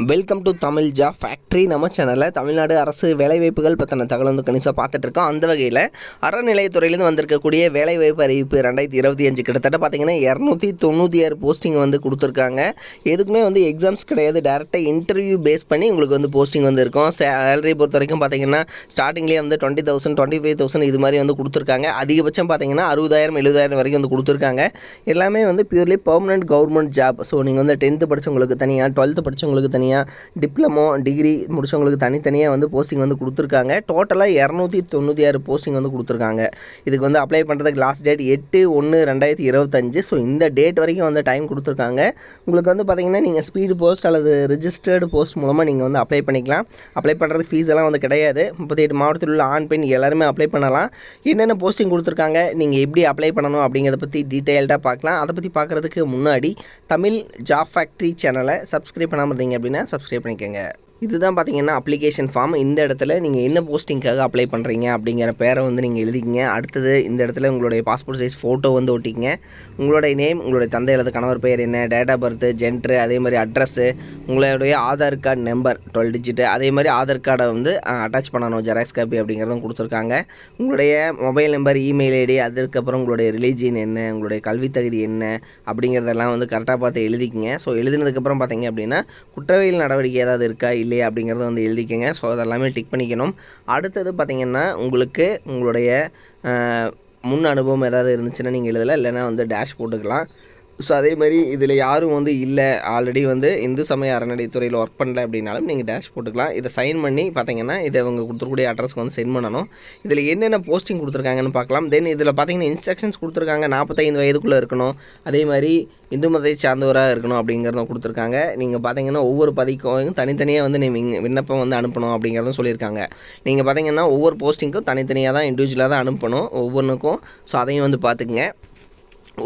Welcome to Tamil job factory. நம்ம சேனலில் தமிழ்நாடு அரசு வேலைவாய்ப்புகள் பற்றின தகவல் வந்து கணிசாக பார்த்துட்ருக்கோம். அந்த வகையில் அறநிலையத்துறையிலேருந்து வந்திருக்கக்கூடிய வேலைவாய்ப்பு அறிவிப்பு 2025 கிட்டத்தட்ட பார்த்திங்கன்னா 296 போஸ்டிங் வந்து கொடுத்துருக்காங்க. எதுக்குமே வந்து எக்ஸாம்ஸ் கிடையாது, டேரெக்டாக இன்டர்வியூ பேஸ் பண்ணி உங்களுக்கு வந்து போஸ்டிங் வந்து இருக்கும். சேலரி பொறுத்த வரைக்கும் பார்த்திங்கன்னா ஸ்டார்டிங்லேயே வந்து 20,000 25,000 இது மாதிரி வந்து கொடுத்துருக்காங்க. அதிகபட்சம் பார்த்திங்கன்னா 60,000 70,000 வரைக்கும் வந்து கொடுத்துருக்காங்க. எல்லாமே வந்து purely permanent government job. So நீங்கள் வந்து 10th படித்தவங்களுக்கு தனியாக, 12th படித்தவங்களுக்கு தனியாக, டிப்ளமோ டிகிரி முடிச்சவங்களுக்கு தனித்தனியாக வந்து போஸ்டிங் வந்து கொடுத்துருக்காங்க. டோட்டலாக 296 போஸ்டிங் வந்து கொடுத்துருக்காங்க. இதுக்கு வந்து அப்ளை பண்ணுறதுக்கு லாஸ்ட் டேட் 8/1/2025. ஸோ இந்த டேட் வரைக்கும் வந்து டைம் கொடுத்துருக்காங்க. உங்களுக்கு வந்து பார்த்திங்கன்னா நீங்கள் ஸ்பீடு போஸ்ட் அல்லது ரிஜிஸ்டர்டு போஸ்ட் மூலமாக நீங்கள் வந்து அப்ளை பண்ணிக்கலாம். அப்ளை பண்ணுறதுக்கு ஃபீஸ் எல்லாம் வந்து கிடையாது. 38 மாவட்டத்தில் உள்ள ஆண் பெண் எல்லாருமே அப்ளை பண்ணலாம். என்னென்ன போஸ்டிங் கொடுத்துருக்காங்க, நீங்கள் எப்படி அப்ளை பண்ணணும் அப்படிங்கிறத பற்றி டீட்டெயில்டாக பார்க்கலாம். அதை பற்றி பார்க்குறதுக்கு முன்னாடி தமிழ் ஜாப் ஃபேக்ட்ரி சேனலை சப்ஸ்கிரைப் பண்ணாமல் இருந்தீங்க அப்படின்னா சப்ஸ்கிரைப் பண்ணிக்கோங்க. இதுதான் பார்த்தீங்கன்னா அப்ளிகேஷன் ஃபார்ம். இந்த இடத்துல நீங்கள் என்ன போஸ்டிங்காக அப்ளை பண்ணுறீங்க அப்படிங்கிற பேரை வந்து நீங்கள் எழுதிக்கிங்க. அடுத்தது இந்த இடத்துல உங்களுடைய பாஸ்போர்ட் சைஸ் ஃபோட்டோ வந்து ஒட்டிக்கிங்க. உங்களுடைய நேம், உங்களுடைய தந்தை அல்லது கணவர் பெயர் என்ன, டேட் ஆஃப் பர்த்து, ஜென்ட்ரு, அதே மாதிரி அட்ரஸ்ஸு, உங்களுடைய ஆதார் கார்டு நம்பர் 12 டிஜிட்டு, அதே மாதிரி ஆதார் கார்டை வந்து அட்டாச் பண்ணணும், ஜெராக்ஸ் காப்பி அப்படிங்கிறதும் கொடுத்துருக்காங்க. உங்களுடைய மொபைல் நம்பர், இமெயில் ஐடி, அதுக்கப்புறம் உங்களுடைய ரிலீஜியன் என்ன, உங்களுடைய கல்வி தகுதி என்ன அப்படிங்கிறதெல்லாம் வந்து கரெக்டாக பார்த்து எழுதிக்கிங்க. ஸோ எழுதினதுக்கப்புறம் பார்த்தீங்க அப்படின்னா குற்றவியல் நடவடிக்கை ஏதாவது இருக்கா இல்லையா அப்படிங்கிறத வந்து எழுதிக்கங்க. ஸோ அதெல்லாமே டிக் பண்ணிக்கணும். அடுத்தது பார்த்திங்கன்னா உங்களுக்கு உங்களுடைய முன் அனுபவம் ஏதாவது இருந்துச்சுன்னா நீங்கள் எழுதலாம், இல்லைன்னா வந்து டேஷ் போட்டுக்கலாம். ஸோ அதே மாதிரி இதில் யாரும் வந்து இல்லை, ஆல்ரெடி வந்து இந்து சமய அறநிலையத்துறையில் ஒர்க் பண்ணல அப்படின்னாலும் நீங்கள் டேஷ் போட்டுக்கலாம். இதை சைன் பண்ணி பார்த்தீங்கன்னா இதை அவங்க கொடுத்துருக்கூடிய அட்ரஸ்க்கு வந்து சென்ட் பண்ணணும். இதில் என்னென்ன போஸ்டிங் கொடுத்துருக்காங்கன்னு பார்க்கலாம். தென் இதில் பார்த்தீங்கன்னா இன்ஸ்ட்ரக்ஷன்ஸ் கொடுத்துருக்காங்க. 45 வயதுக்குள்ளே இருக்கணும், அதே மாதிரி இந்து மதத்தை சார்ந்தவராக இருக்கணும் அப்படிங்கிறதும் கொடுத்துருக்காங்க. நீங்கள் பார்த்தீங்கன்னா ஒவ்வொரு பதிக்கும் தனித்தனியாக வந்து நீங்கள் விண்ணப்பம் வந்து அனுப்பணும் அப்படிங்கிறதும் சொல்லியிருக்காங்க. நீங்கள் பார்த்தீங்கன்னா ஒவ்வொரு போஸ்டிங்க்கும் தனித்தனியாக தான் இண்டிவிஜுவலாக தான் அனுப்பணும் ஒவ்வொன்றுக்கும். ஸோ அதையும் வந்து பார்த்துக்குங்க.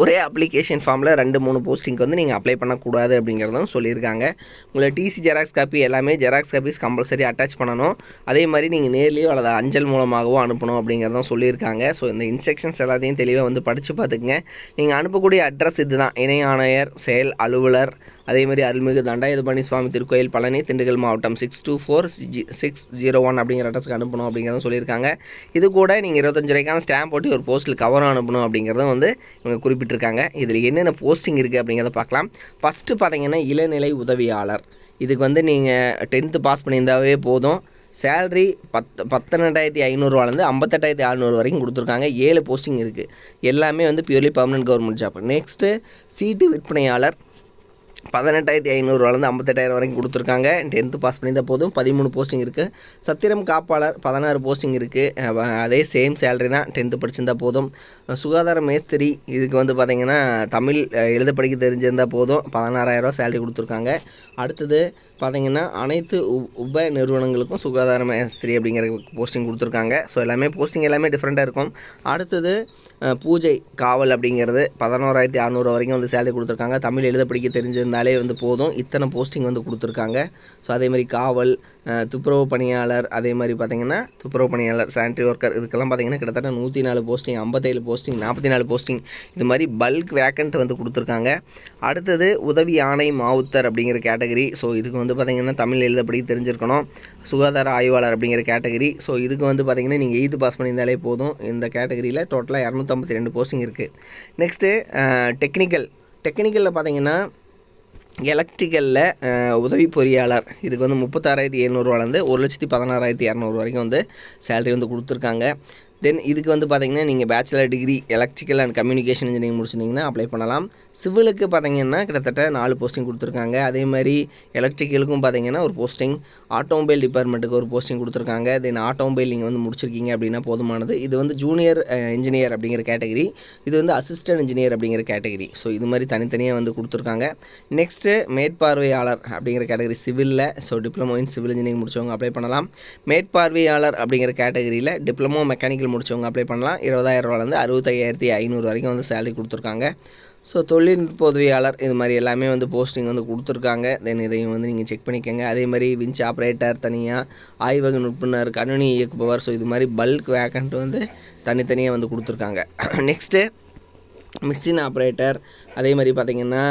ஒரே அப்ளிகேஷன் ஃபார்மில் 2-3 போஸ்டிங்க்கு வந்து நீங்கள் அப்ளை பண்ணக்கூடாது அப்படிங்கிறதும் சொல்லியிருக்காங்க. உங்களை டிசி ஜெராக்ஸ் காப்பி எல்லாமே ஜெராக்ஸ் காப்பீஸ் கம்பல்சரி அட்டாச் பண்ணணும். அதே மாதிரி நீங்கள் நேர்லேயோ அல்லது அஞ்சல் மூலமாகவோ அனுப்பணும் அப்படிங்கிறதும் சொல்லியிருக்காங்க. ஸோ இந்த இன்ஸ்ட்ரக்ஷன்ஸ் எல்லாத்தையும் தெளிவாக வந்து படித்து பார்த்துக்குங்க. நீங்கள் அனுப்பக்கூடிய அட்ரஸ் இது தான்: இணை ஆணையர், செயல் அலுவலர், அதே மாதிரி அருள்மிகு தண்டாயுதபாணி சுவாமி திருக்கோயில், பழனி, திண்டுக்கல் மாவட்டம் 624601 அப்படிங்கிற அட்ரஸ்க்கு அனுப்பணும் அப்படிங்கிறதும் சொல்லியிருக்காங்க. இது கூட நீங்கள் 25 ரூபாய்க்கான ஸ்டாம்ப் போட்டு ஒரு போஸ்ட்டில் கவரும் அனுப்பணும் அப்படிங்கிறதும் வந்து இவங்க குறிப்பிட்டிருக்காங்க. இதில் என்னென்ன போஸ்டிங் இருக்குது அப்படிங்கிறத பார்க்கலாம். ஃபஸ்ட்டு பார்த்தீங்கன்னா இளநிலை உதவியாளர். இதுக்கு வந்து நீங்கள் 10th பாஸ் பண்ணியிருந்தாவே போதும். சேலரி 12,500 58,600 வரைக்கும் கொடுத்துருக்காங்க. 7 போஸ்டிங் இருக்குது. எல்லாமே வந்து purely permanent government job. Next சீட்டு விற்பனையாளர் 18,500 58,000 வரைக்கும் கொடுத்துருக்காங்க. 10th பாஸ் பண்ணியிருந்தால் போதும். 13 போஸ்டிங் இருக்குது. சத்திரம் காப்பாளர் 16 போஸ்டிங் இருக்குது. அதே சேம் சேலரி தான், 10th படிச்சிருந்தால் போதும். சுகாதார மேஸ்திரி, இதுக்கு வந்து பார்த்திங்கன்னா தமிழ் எழுத படிக்க தெரிஞ்சிருந்தால் போதும். 16,000 சேலரி கொடுத்துருக்காங்க. அடுத்தது பார்த்திங்கன்னா அனைத்து உப நிறுவனங்களுக்கும் சுகாதார மேஸ்திரி அப்படிங்கிற போஸ்டிங் கொடுத்துருக்காங்க. ஸோ எல்லாமே போஸ்டிங் எல்லாமே டிஃப்ரெண்ட்டாக இருக்கும். அடுத்தது பூஜை காவல் அப்படிங்கிறது 11,600 வரைக்கும் வந்து சேலரி கொடுத்துருக்காங்க. தமிழ் எழுத படிக்க தெரிஞ்சிருந்தாலே வந்து போதும். இத்தனை போஸ்டிங் வந்து கொடுத்துருக்காங்க. ஸோ அதேமாதிரி காவல், துப்புரவு பணியாளர், அதே மாதிரி பார்த்திங்கன்னா துப்புரவு பணியாளர், சானிட்டரி ஒர்க்கர், இதுக்கெல்லாம் பார்த்திங்கன்னா கிட்டத்தட்ட 104 போஸ்டிங், 57 போஸ்டிங், 44 போஸ்டிங், இது மாதிரி பல்க் வேக்கண்ட் வந்து கொடுத்துருக்காங்க. அடுத்தது உதவி ஆணை மாவுத்தர் அப்படிங்கிற கேட்டகரி. ஸோ இதுக்கு வந்து பார்த்திங்கன்னா தமிழ் எழுத படிக்க தெரிஞ்சிருக்கணும். சுகாதார ஆய்வாளர் அப்படிங்கிற கேட்டகரி. ஸோ இதுக்கு வந்து பார்த்திங்கன்னா நீங்கள் 8th பாஸ் பண்ணியிருந்தாலே போதும். இந்த கேட்டகரியில் டோட்டலாக 252 போஸ்டிங் இருக்குது. நெக்ஸ்ட்டு டெக்னிக்கலில் பார்த்திங்கன்னா எலக்ட்ரிக்கலில் உதவி பொறியாளர், இதுக்கு வந்து 36,700 1,16,200 வரைக்கும் வந்து சேலரி வந்து கொடுத்துருக்காங்க. தென் இதுக்கு வந்து பார்த்திங்கன்னா நீங்கள் bachelor degree electrical and communication engineering முடிச்சிருந்தீங்கன்னா அப்ளை பண்ணலாம். சிவிலுக்கு பார்த்திங்கன்னா கிட்டத்தட்ட 4 போஸ்டிங் கொடுத்துருக்காங்க. அதே மாதிரி எலக்ட்ரிக்கலுக்கும் பார்த்திங்கன்னா ஒரு போஸ்டிங், ஆட்டோமொபைல் டிபார்ட்மெண்ட்டுக்கு ஒரு போஸ்டிங் கொடுத்துருக்காங்க. தென் ஆட்டோமொபைல் நீங்கள் வந்து முடிச்சிருக்கீங்க அப்படின்னா போதுமானது. இது வந்து ஜூனியர் இன்ஜினியர் அப்படிங்கிற கேட்டகரி, இது வந்து அசிஸ்டன்ட் இன்ஜினியர் அப்படிங்கிற கேட்டகரி. ஸோ இது மாதிரி தனித்தனியாக வந்து கொடுத்துருக்காங்க. நெக்ஸ்ட்டு மேற்பார்வையாளர் அப்படிங்கிற கேட்டகரி சிவிலில். So diploma in civil engineering முடிச்சவங்க அப்ளை பண்ணலாம். மேற்பார்வையாளர் அப்படிங்கிற கேட்டகரியில் டிப்ளமோ மெக்கானிக்கல் முடிச்சவங்க அப்ளை பண்ணலாம். 20,000 65,500 வரைக்கும் வந்து சேலரி கொடுத்துருக்காங்க. ஸோ தொழில்நுட்ப உதவியாளர், இது மாதிரி எல்லாமே வந்து போஸ்டிங் வந்து கொடுத்துருக்காங்க. தென் இதையும் வந்து நீங்கள் செக் பண்ணிக்கோங்க. அதே மாதிரி விஞ்ச் ஆப்ரேட்டர் தனியாக, ஆய்வக நுட்புணர், கணினி இயக்குபவர், ஸோ இது மாதிரி பல்க் வேக்கண்ட் வந்து தனித்தனியாக வந்து கொடுத்துருக்காங்க. நெக்ஸ்ட்டு மிஷின் ஆப்ரேட்டர், அதே மாதிரி பார்த்திங்கன்னா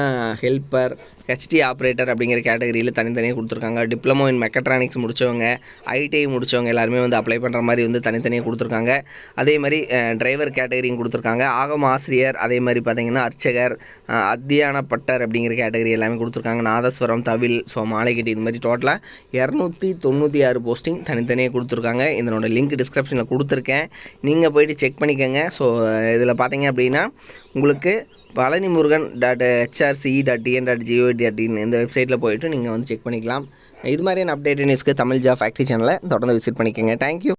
ஹெல்ப்பர், ஹெச்டி ஆப்ரேட்டர் அப்படிங்கிற கேட்டகரியில் தனித்தனியாக கொடுத்துருக்காங்க. டிப்ளமோ இன் மெக்கட்ரானிக்ஸ் முடித்தவங்க, ஐடிஐ முடித்தவங்க எல்லாருமே வந்து அப்ளை பண்ணுற மாதிரி வந்து தனித்தனியாக கொடுத்துருக்காங்க. அதே மாதிரி டிரைவர் கேட்டகரியும் கொடுத்துருக்காங்க. ஆகம ஆசிரியர், அதே மாதிரி பார்த்திங்கன்னா அர்ச்சகர், அத்தியான பட்டர் அப்படிங்கிற கேட்டகரி எல்லாமே கொடுத்துருக்காங்க. நாதஸ்வரம், தவில், ஸோ மாலைக்கட்டி, இது மாதிரி டோட்டலாக 296 போஸ்டிங் தனித்தனியாக கொடுத்துருக்காங்க. இதனோட லிங்க் டிஸ்கிரிப்ஷனில் கொடுத்துருக்கேன், நீங்கள் போய்ட்டு செக் பண்ணிக்கோங்க. ஸோ இதில் பார்த்தீங்க அப்படின்னா உங்களுக்கு palanimurgan.hrce.tn.gov.in இந்த வெப்சைட்டில் போய்ட்டு நீங்கள் வந்து செக் பண்ணிக்கலாம். இது மாதிரியான அப்டேட் நியூஸ்க்கு தமிழ் ஜாப் ஃபேக்ட்ரி சேனலை தொடர்ந்து விசிட் பண்ணிக்கோங்க. தேங்க்யூ.